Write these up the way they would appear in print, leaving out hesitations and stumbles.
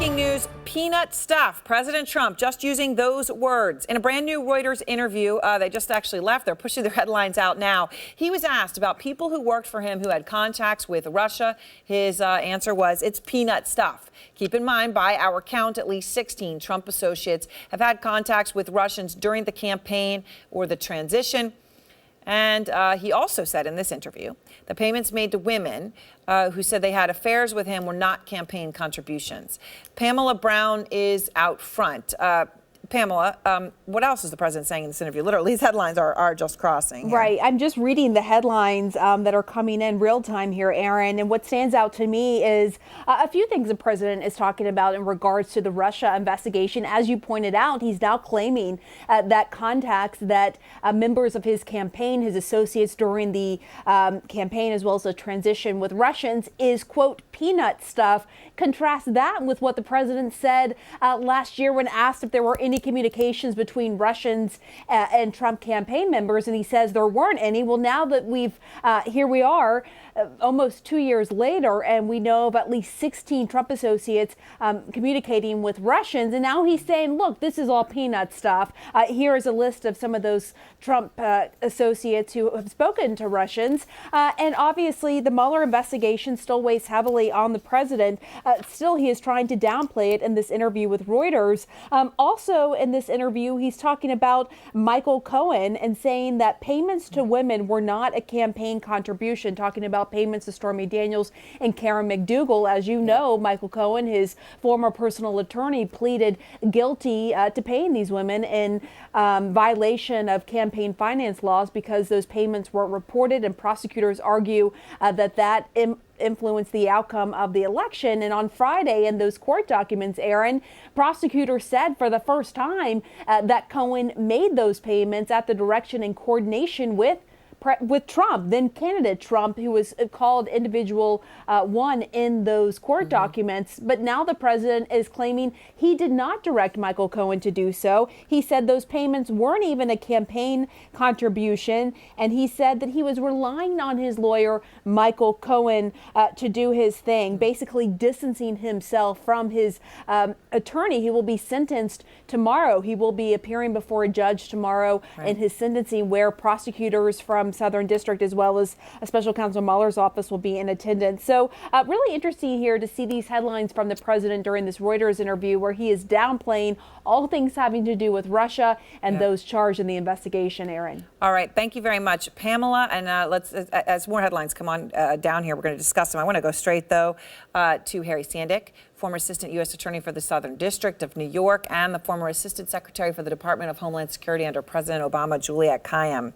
breaking news, peanut stuff. President Trump just using those words. In a brand new Reuters interview, they just actually left. They're pushing their headlines out now. He was asked about people who worked for him who had contacts with Russia. His answer was, it's peanut stuff. Keep in mind, by our count, at least 16 Trump associates have had contacts with Russians during the campaign or the transition. And he also said in this interview, the payments made to women who said they had affairs with him were not campaign contributions. Pamela Brown is out front. Pamela, what else is the president saying in this interview? Literally, these headlines are just crossing here. Right. I'm just reading the headlines that are coming in real time here, Aaron. And what stands out to me is a few things the president is talking about in regards to the Russia investigation. As you pointed out, he's now claiming that contacts that members of his campaign, his associates during the campaign, as well as the transition with Russians, is, quote, peanut stuff. Contrast that with what the president said last year when asked if there were any communications between Russians and Trump campaign members, and he says there weren't any. Well, now that here we are, almost 2 years later, and we know of at least 16 Trump associates communicating with Russians, and now he's saying, look, this is all peanut stuff. Here is a list of some of those Trump associates who have spoken to Russians, and obviously the Mueller investigation still weighs heavily on the president. Still, he is trying to downplay it in this interview with Reuters. Also, in this interview, he's talking about Michael Cohen and saying that payments to women were not a campaign contribution, talking about payments to Stormy Daniels and Karen McDougal. As you know, Michael Cohen, his former personal attorney, pleaded guilty to paying these women in violation of campaign finance laws because those payments weren't reported, and prosecutors argue that influenced the outcome of the election. And on Friday, in those court documents, Aaron, prosecutors said for the first time that Cohen made those payments at the direction and coordination with Trump, then candidate Trump, who was called individual one in those court documents. But now the president is claiming he did not direct Michael Cohen to do so. He said those payments weren't even a campaign contribution. And he said that he was relying on his lawyer, Michael Cohen, to do his thing, basically distancing himself from his attorney. He will be sentenced tomorrow. He will be appearing before a judge tomorrow in his sentencing, where prosecutors from Southern District as well as a special counsel Mueller's office will be in attendance. So really interesting here to see these headlines from the president during this Reuters interview, where he is downplaying all things having to do with Russia and those charged in the investigation, Aaron. All right. Thank you very much, Pamela. And let's, as more headlines come on down here, we're going to discuss them. I want to go straight, though, to Harry Sandick, former Assistant U.S. Attorney for the Southern District of New York, and the former Assistant Secretary for the Department of Homeland Security under President Obama, Juliette Kayyem.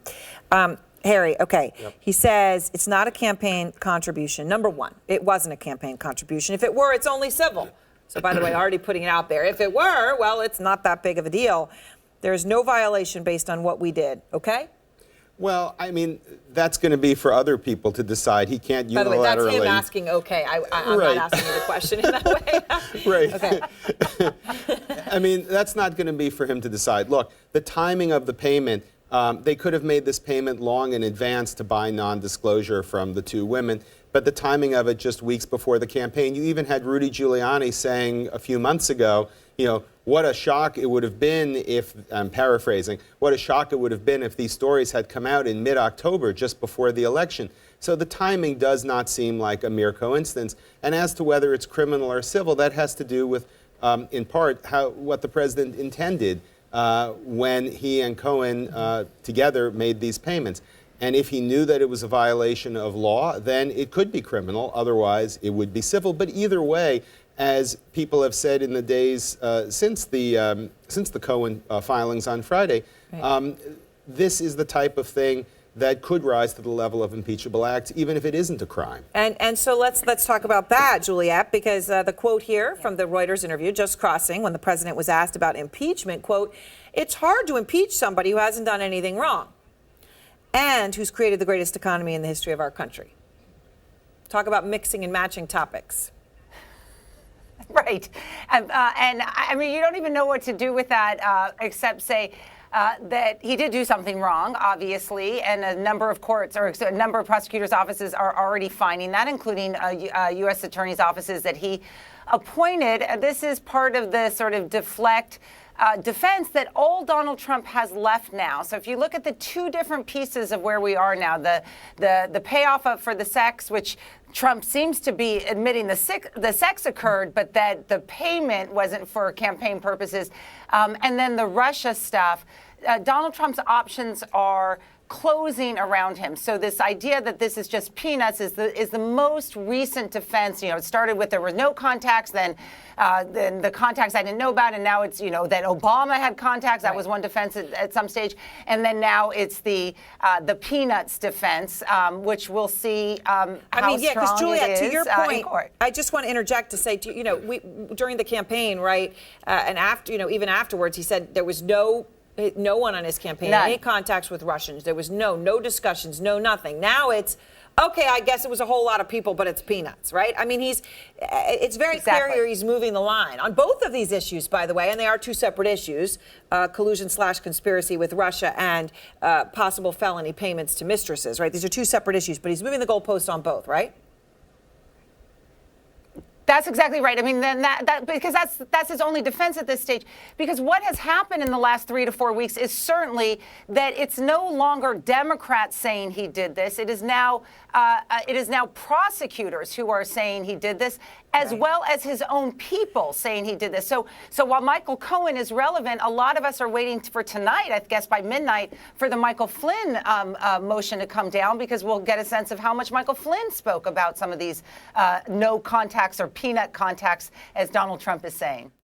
Harry, okay, He says it's not a campaign contribution. Number one, it wasn't a campaign contribution. If it were, it's only civil. So, by the way, already putting it out there. If it were, well, it's not that big of a deal. There is no violation based on what we did, okay? Well, I mean, that's going to be for other people to decide. He can't unilaterally. By the way, that's him asking, okay. I'm not asking you the question in that way. Right. Okay. I mean, that's not going to be for him to decide. Look, the timing of the payment, they could have made this payment long in advance to buy non-disclosure from the two women, but the timing of it just weeks before the campaign. You even had Rudy Giuliani saying a few months ago, you know, what a shock it would have been if, I'm paraphrasing, what a shock it would have been if these stories had come out in mid-October, just before the election. So the timing does not seem like a mere coincidence. And as to whether it's criminal or civil, that has to do with, in part, what the president intended when he and Cohen together made these payments. And if he knew that it was a violation of law, then it could be criminal. Otherwise, it would be civil. But either way, as people have said in the days since the Cohen filings on Friday, this is the type of thing that could rise to the level of impeachable acts, even if it isn't a crime. And so let's talk about that, Juliette, because the quote here from the Reuters interview, just crossing, when the president was asked about impeachment, quote, it's hard to impeach somebody who hasn't done anything wrong and who's created the greatest economy in the history of our country. Talk about mixing and matching topics. Right. And I mean, you don't even know what to do with that except say, that he did do something wrong, obviously, and a number of courts or a number of prosecutors' offices are already finding that, including U.S. attorneys' offices that he appointed. This is part of the sort of defense that all Donald Trump has left now. So if you look at the two different pieces of where we are now, the payoff for the sex, which Trump seems to be admitting the sex occurred, but that the payment wasn't for campaign purposes, and then the Russia stuff, Donald Trump's options are closing around him. So this idea that this is just peanuts is the most recent defense. It started with there were no contacts, then the contacts I didn't know about, and now it's that Obama had contacts. That was one defense at some stage, and then now it's the peanuts defense, which we'll see how because strong Juliet, it is to your in point, court. I just want to interject to say, we during the campaign, right, and after, even afterwards, he said there was no one on his campaign had any contacts with Russians. There was no discussions, no nothing. Now it's, okay, I guess it was a whole lot of people, but it's peanuts, right? I mean, it's very clear here he's moving the line on both of these issues, by the way, and they are two separate issues, collusion/conspiracy with Russia and possible felony payments to mistresses, right? These are two separate issues, but he's moving the goalposts on both, right? That's exactly right. I mean, then because that's his only defense at this stage. Because what has happened in the last 3 to 4 weeks is certainly that it's no longer Democrats saying he did this. It is now prosecutors who are saying he did this, as well as his own people saying he did this. So while Michael Cohen is relevant, a lot of us are waiting for tonight, I guess by midnight, for the Michael Flynn motion to come down, because we'll get a sense of how much Michael Flynn spoke about some of these no contacts or peanut contacts, as Donald Trump is saying.